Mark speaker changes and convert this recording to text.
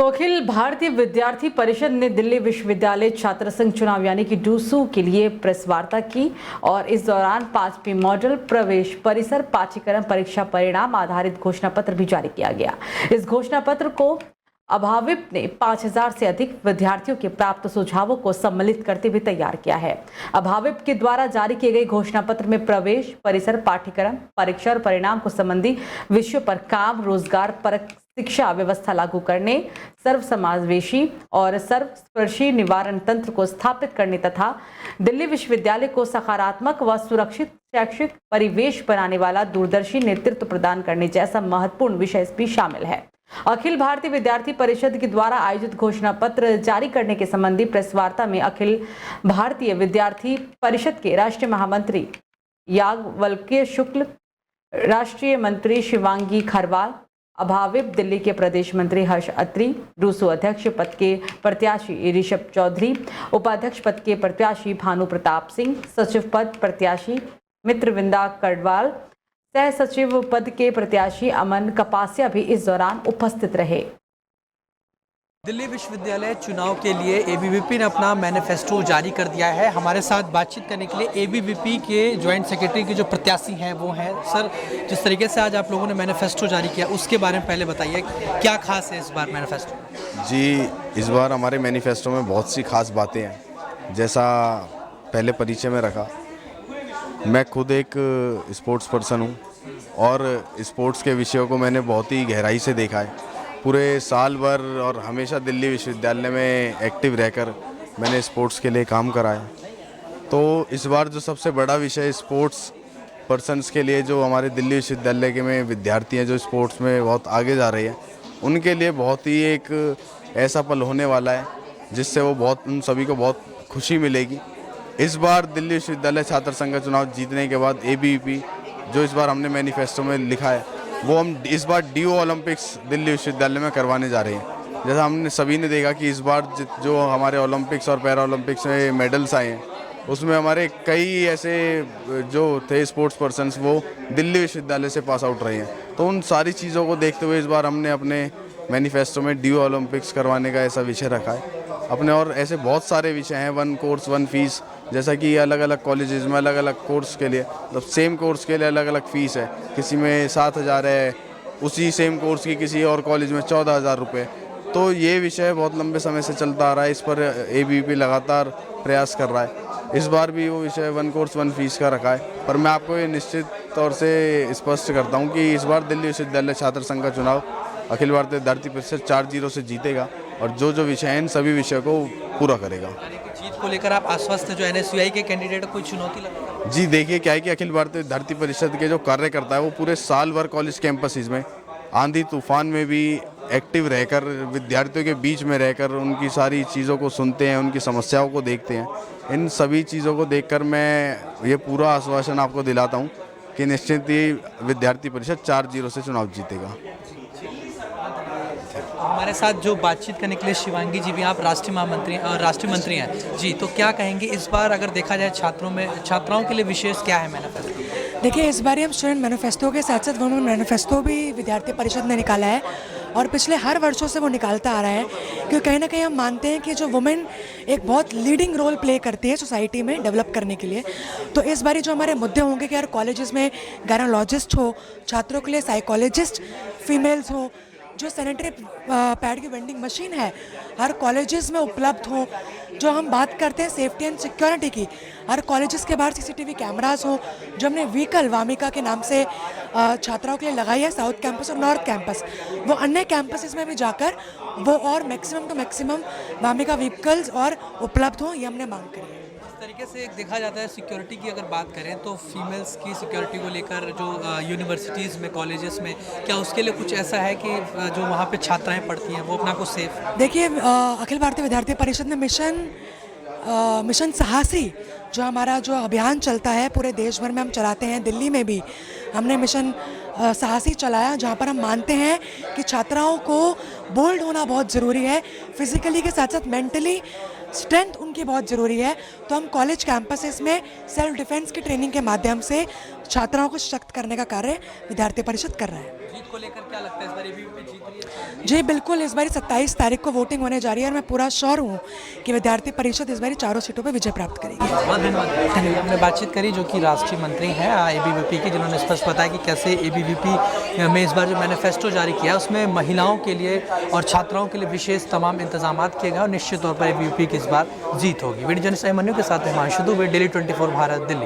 Speaker 1: तो अखिल भारतीय विद्यार्थी परिषद ने दिल्ली विश्वविद्यालय छात्र संघ चुनाव यानी कि डूसू के लिए प्रेस वार्ता की और इस दौरान 5वीं मॉडल प्रवेश परिसर पाठ्यक्रम परीक्षा परिणाम आधारित घोषणा पत्र भी जारी किया गया। इस घोषणा पत्र को अभाविप ने 5000 से अधिक विद्यार्थियों के प्राप्त सुझावों को सम्मिलित करते हुए तैयार किया है। अभाविप के द्वारा जारी किए गए घोषणा पत्र में प्रवेश परिसर पाठ्यक्रम परीक्षा और परिणाम को संबंधी विषयों पर काम, रोजगार परक शिक्षा व्यवस्था लागू करने, सर्व समावेशी और सर्वस्पर्शी निवारण तंत्र को स्थापित करने तथा दिल्ली विश्वविद्यालय को सकारात्मक व सुरक्षित शैक्षिक परिवेश बनाने वाला दूरदर्शी नेतृत्व प्रदान करने जैसा महत्वपूर्ण विषय भी शामिल है। अखिल भारतीय विद्यार्थी परिषद के द्वारा आयोजित घोषणा पत्र जारी करने के संबंधी प्रेस वार्ता में अखिल भारतीय विद्यार्थी परिषद के राष्ट्रीय महामंत्री याज्ञवल्क्य शुक्ल, राष्ट्रीय मंत्री शिवांगी खरवाल, अभाविप दिल्ली के प्रदेश मंत्री हर्ष अत्री, डूसू अध्यक्ष पद के प्रत्याशी ऋषभ चौधरी, उपाध्यक्ष पद के प्रत्याशी भानु प्रताप सिंह, सचिव पद प्रत्याशी मित्रविंदा कड़वाल, सह सचिव पद के प्रत्याशी अमन कपासिया भी इस दौरान उपस्थित रहे।
Speaker 2: दिल्ली विश्वविद्यालय चुनाव के लिए एबीवीपी ने अपना मैनिफेस्टो जारी कर दिया है। हमारे साथ बातचीत करने के लिए एबीवीपी के ज्वाइंट सेक्रेटरी के जो प्रत्याशी हैं वो हैं। सर, जिस तरीके से आज आप लोगों ने मैनिफेस्टो जारी किया उसके बारे में पहले बताइए, क्या खास है इस बार मैनिफेस्टो?
Speaker 3: जी, इस बार हमारे मैनिफेस्टो में बहुत सी खास बातें हैं। जैसा पहले परिचय में रखा, मैं खुद एक स्पोर्ट्स पर्सन हूँ और स्पोर्ट्स के विषयों को मैंने बहुत ही गहराई से देखा है। पूरे साल भर और हमेशा दिल्ली विश्वविद्यालय में एक्टिव रहकर मैंने स्पोर्ट्स के लिए काम करा है। तो इस बार जो सबसे बड़ा विषय स्पोर्ट्स पर्सन्स के लिए, जो हमारे दिल्ली विश्वविद्यालय के में विद्यार्थी हैं जो स्पोर्ट्स में बहुत आगे जा रहे हैं, उनके लिए बहुत ही एक ऐसा पल होने वाला है जिससे उन सभी को बहुत खुशी मिलेगी। इस बार दिल्ली विश्वविद्यालय छात्र संघ का चुनाव जीतने के बाद एबीवीपी जो इस बार हमने मैनिफेस्टो में लिखा है वो हम इस बार डीओ ओलंपिक्स दिल्ली विश्वविद्यालय में करवाने जा रहे हैं। जैसा हमने सभी ने देखा कि इस बार जो हमारे ओलंपिक्स और पैरा ओलंपिक्स में मेडल्स आए हैं उसमें हमारे कई ऐसे जो थे स्पोर्ट्स पर्सन्स वो दिल्ली विश्वविद्यालय से पास आउट रहे हैं। तो उन सारी चीज़ों को देखते हुए इस बार हमने अपने मैनिफेस्टो में डीओ ओलंपिक्स करवाने का ऐसा विषय रखा है अपने। और ऐसे बहुत सारे विषय हैं, 1 कोर्स 1 फीस, जैसा कि अलग अलग कॉलेजेस में अलग अलग कोर्स के लिए, मतलब सेम कोर्स के लिए अलग अलग फ़ीस है। किसी में 7000 है, उसी सेम कोर्स की किसी और कॉलेज में 14000 रुपये। तो ये विषय बहुत लंबे समय से चलता आ रहा है, इस पर एबीवीपी लगातार प्रयास कर रहा है। इस बार भी वो विषय 1 कोर्स 1 फीस का रखा है। पर मैं आपको ये निश्चित तौर से स्पष्ट करता हूँ कि इस बार दिल्ली विश्वविद्यालय छात्र संघ का चुनाव अखिल भारतीय विद्यार्थी परिषद 4-0 से जीतेगा और जो विषय हैं इन सभी विषयों को पूरा करेगा।
Speaker 2: जीत को लेकर आप आश्वस्त हैं? जो एनएसयूआई के कैंडिडेट को कोई चुनौती लगी?
Speaker 3: जी देखिए, क्या है कि अखिल भारतीय विद्यार्थी परिषद के जो कार्यकर्ता है वो पूरे साल भर कॉलेज कैंपसेस में आंधी तूफान में भी एक्टिव रहकर विद्यार्थियों के बीच में रहकर उनकी सारी चीज़ों को सुनते हैं, उनकी समस्याओं को देखते हैं। इन सभी चीज़ों को देखकर मैं ये पूरा आश्वासन आपको दिलाता हूँ कि निश्चित ही विद्यार्थी परिषद 4-0 से चुनाव जीतेगा।
Speaker 2: हमारे साथ जो बातचीत करने के लिए शिवांगी जी भी, आप राष्ट्रीय मंत्री हैं जी, तो क्या कहेंगे इस बार अगर देखा जाए छात्राओं के लिए विशेष क्या है मैनिफेस्टो?
Speaker 4: देखिए, इस बार हम स्टूडेंट मैनिफेस्टो के साथ साथ वुमेन मैनिफेस्टो भी विद्यार्थी परिषद ने निकाला है और पिछले हर वर्षों से वो निकालता आ रहा है, क्योंकि कहीं ना कहीं हम मानते हैं कि जो वुमेन एक बहुत लीडिंग रोल प्ले करती है सोसाइटी में डेवलप करने के लिए। तो इस बार जो हमारे मुद्दे होंगे कि हर कॉलेजेस में गायनोलॉजिस्ट हो, छात्रों के लिए साइकोलॉजिस्ट फीमेल्स हो, जो सैनिटरी पैड की वेंडिंग मशीन है हर कॉलेजेस में उपलब्ध हो, जो हम बात करते हैं सेफ्टी एंड सिक्योरिटी की, हर कॉलेजेस के बाहर सीसीटीवी कैमरास हो, जो हमने व्हीकल वामिका के नाम से छात्राओं के लिए लगाई है साउथ कैंपस और नॉर्थ कैंपस, वो अन्य कैंपसेस में भी जाकर वो और मैक्सिमम टू मैक्सिमम वामिका व्हीकल्स और उपलब्ध हो, ये हमने मांग करी है।
Speaker 2: तरीके से देखा जाता है सिक्योरिटी की अगर बात करें तो फीमेल्स की सिक्योरिटी को लेकर जो यूनिवर्सिटीज़ में, कॉलेजेस में, क्या उसके लिए कुछ ऐसा है कि जो वहाँ पे छात्राएं पढ़ती हैं वो अपना को सेफ?
Speaker 4: देखिए, अखिल भारतीय विद्यार्थी परिषद ने मिशन साहसी जो हमारा जो अभियान चलता है पूरे देश भर में हम चलाते हैं, दिल्ली में भी हमने मिशन साहसी चलाया, जहाँ पर हम मानते हैं कि छात्राओं को बोल्ड होना बहुत ज़रूरी है, फिजिकली के साथ साथ मेंटली स्ट्रेंथ उनकी बहुत ज़रूरी है। तो हम कॉलेज कैंपसेस में सेल्फ डिफेंस की ट्रेनिंग के माध्यम से छात्राओं को सशक्त करने का कार्य विद्यार्थी परिषद कर रहा है।
Speaker 2: जीत को लेकर क्या लगता है, इस बार एबीवीपी जीत रही है?
Speaker 4: जी बिल्कुल, इस बार 27 तारीख को वोटिंग होने जा रही है और मैं पूरा श्योर हूँ कि विद्यार्थी परिषद इस बार चारों सीटों पर विजय प्राप्त करेगी।
Speaker 2: बहुत धन्यवाद। हमने बातचीत करी जो कि राष्ट्रीय मंत्री हैं एबीवीपी की, जिन्होंने स्पष्ट बताया कि कैसे एबीवीपी में इस बार जो मैनिफेस्टो जारी किया उसमें महिलाओं के लिए और छात्राओं के लिए विशेष तमाम इंतजाम किए गए और निश्चित तौर पर एबीवीपी की इस बार जीत होगी। वीडियो जर्नलिस्ट अभिमन्यु के साथ हिमांशु दुबे, डेली 24 भारत, दिल्ली।